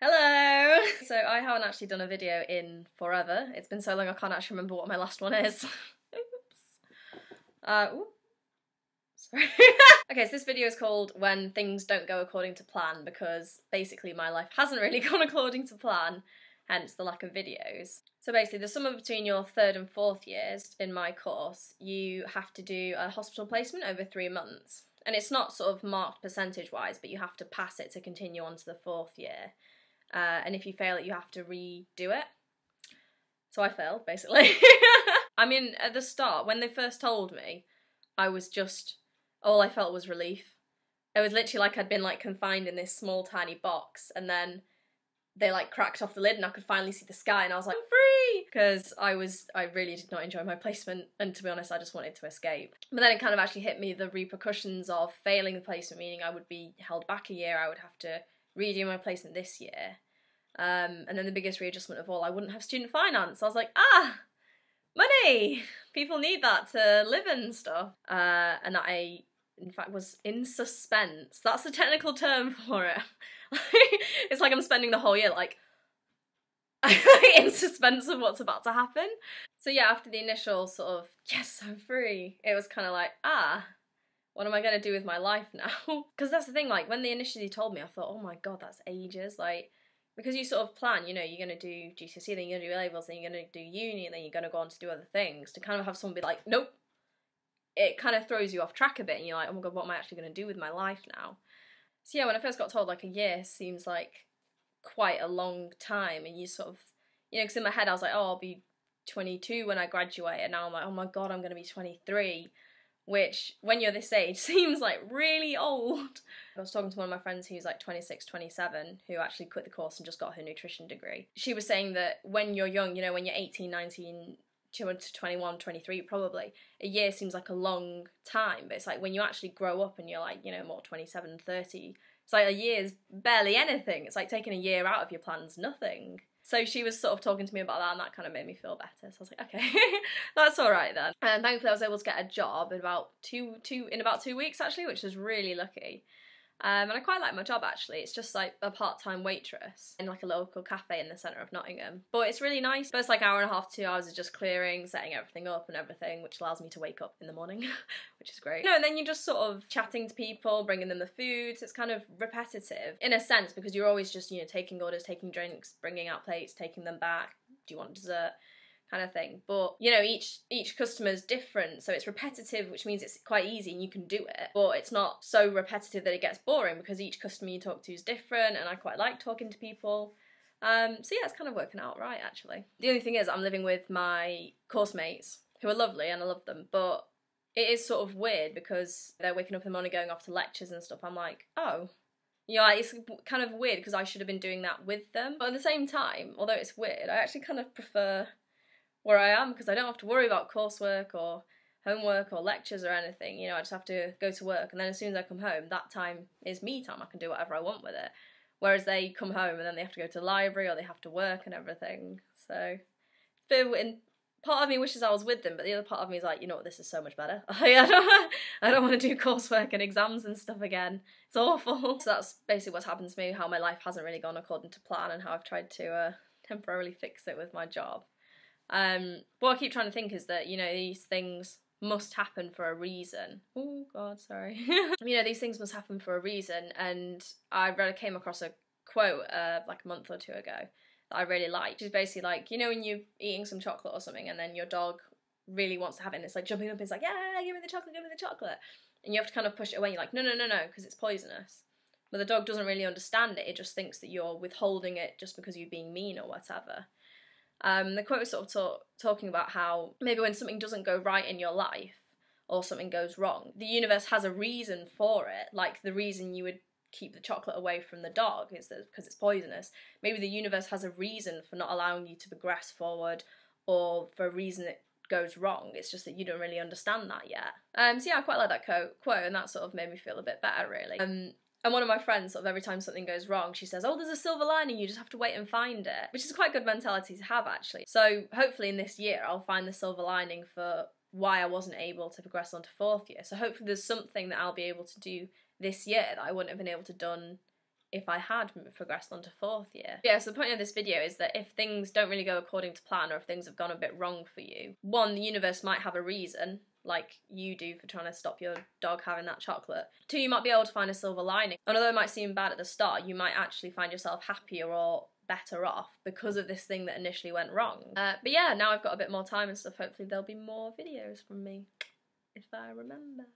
Hello! So I haven't actually done a video in forever. It's been so long I can't actually remember what my last one is. Oops. Sorry. Okay, so this video is called When Things Don't Go According to Plan, because basically my life hasn't really gone according to plan, hence the lack of videos. So basically the summer between your 3rd and 4th years in my course, you have to do a hospital placement over 3 months. And it's not sort of marked percentage-wise, but you have to pass it to continue on to the 4th year. And if you fail it, you have to redo it. So I failed, basically. I mean, at the start, when they first told me, I was just, all I felt was relief. It was literally like I'd been like confined in this small tiny box, and then they like cracked off the lid and I could finally see the sky, and I was like, I'm free! Because I really did not enjoy my placement, and to be honest, I just wanted to escape. But then it kind of actually hit me, the repercussions of failing the placement, meaning I would be held back a year, I would have to redo my placement this year. And then the biggest readjustment of all, I wouldn't have student finance. I was like, money! People need that to live and stuff. And that I, in fact, was in suspense. That's the technical term for it. It's like I'm spending the whole year, like, in suspense of what's about to happen. So yeah, after the initial sort of, yes, I'm free, it was kind of like, what am I going to do with my life now? Because that's the thing, like, when they initially told me, I thought, oh my god, that's ages. Like, because you sort of plan, you know, you're going to do GCSE, then you're going to do A-levels, then you're going to do uni, and then you're going to go on to do other things. To kind of have someone be like, nope, it kind of throws you off track a bit, and you're like, oh my god, what am I actually going to do with my life now? So yeah, when I first got told, like, a year seems like quite a long time, and you sort of, you know, because in my head I was like, oh, I'll be 22 when I graduate, and now I'm like, oh my god, I'm going to be 23. Which, when you're this age, seems like really old. I was talking to one of my friends who's like 26, 27, who actually quit the course and just got her nutrition degree. She was saying that when you're young, you know, when you're 18, 19, to 21, 23 probably, a year seems like a long time, but it's like when you actually grow up and you're like, you know, more 27, 30, it's like a year's barely anything. It's like taking a year out of your plan's nothing. So she was sort of talking to me about that, and that kind of made me feel better. So I was like, okay, that's all right then. And thankfully I was able to get a job in about two weeks actually, which was really lucky. And I quite like my job actually. It's just like a part-time waitress in like a local cafe in the centre of Nottingham. But it's really nice. First like hour and a half, 2 hours is just clearing, setting everything up and everything, which allows me to wake up in the morning, which is great. No, and then you're just sort of chatting to people, bringing them the food. So it's kind of repetitive in a sense, because you're always just, you know, taking orders, taking drinks, bringing out plates, taking them back. Do you want dessert? Kind of thing. But, you know, each customer's different, so it's repetitive, which means it's quite easy and you can do it, but it's not so repetitive that it gets boring, because each customer you talk to is different, and I quite like talking to people. So yeah, it's kind of working out right, actually. The only thing is, I'm living with my course mates, who are lovely and I love them, but it is sort of weird because they're waking up in the morning, going off to lectures and stuff. I'm like, oh. You know, it's kind of weird because I should have been doing that with them. But at the same time, although it's weird, I actually kind of prefer where I am, because I don't have to worry about coursework or homework or lectures or anything. You know, I just have to go to work, and then as soon as I come home, that time is me time. I can do whatever I want with it. Whereas they come home and then they have to go to the library or they have to work and everything. So, part of me wishes I was with them, but the other part of me is like, you know what, this is so much better. I don't want to do coursework and exams and stuff again. It's awful. So that's basically what's happened to me, how my life hasn't really gone according to plan, and how I've tried to temporarily fix it with my job. What I keep trying to think is that, you know, these things must happen for a reason. Oh god, sorry. You know, these things must happen for a reason, and I came across a quote like a month or two ago that I really liked. Which is basically like, you know, when you're eating some chocolate or something and then your dog really wants to have it, and it's like jumping up and it's like, yeah, give me the chocolate, give me the chocolate. And you have to kind of push it away, and you're like, no, no, no, no, because it's poisonous. But the dog doesn't really understand it, it just thinks that you're withholding it just because you're being mean or whatever. The quote was sort of talking about how maybe when something doesn't go right in your life, or something goes wrong, the universe has a reason for it. Like the reason you would keep the chocolate away from the dog is because it's poisonous. Maybe the universe has a reason for not allowing you to progress forward, or for a reason it goes wrong. It's just that you don't really understand that yet. So yeah, I quite like that quote, and that sort of made me feel a bit better, really. And one of my friends, sort of every time something goes wrong, she says, oh, there's a silver lining, you just have to wait and find it. Which is quite a good mentality to have, actually. So hopefully in this year, I'll find the silver lining for why I wasn't able to progress on to 4th year. So hopefully there's something that I'll be able to do this year that I wouldn't have been able to done if I had progressed on to 4th year. Yeah, so the point of this video is that if things don't really go according to plan, or if things have gone a bit wrong for you, 1, the universe might have a reason, like you do for trying to stop your dog having that chocolate. 2, you might be able to find a silver lining. And although it might seem bad at the start, you might actually find yourself happier or better off because of this thing that initially went wrong. But yeah, now I've got a bit more time and stuff, hopefully there'll be more videos from me, if I remember.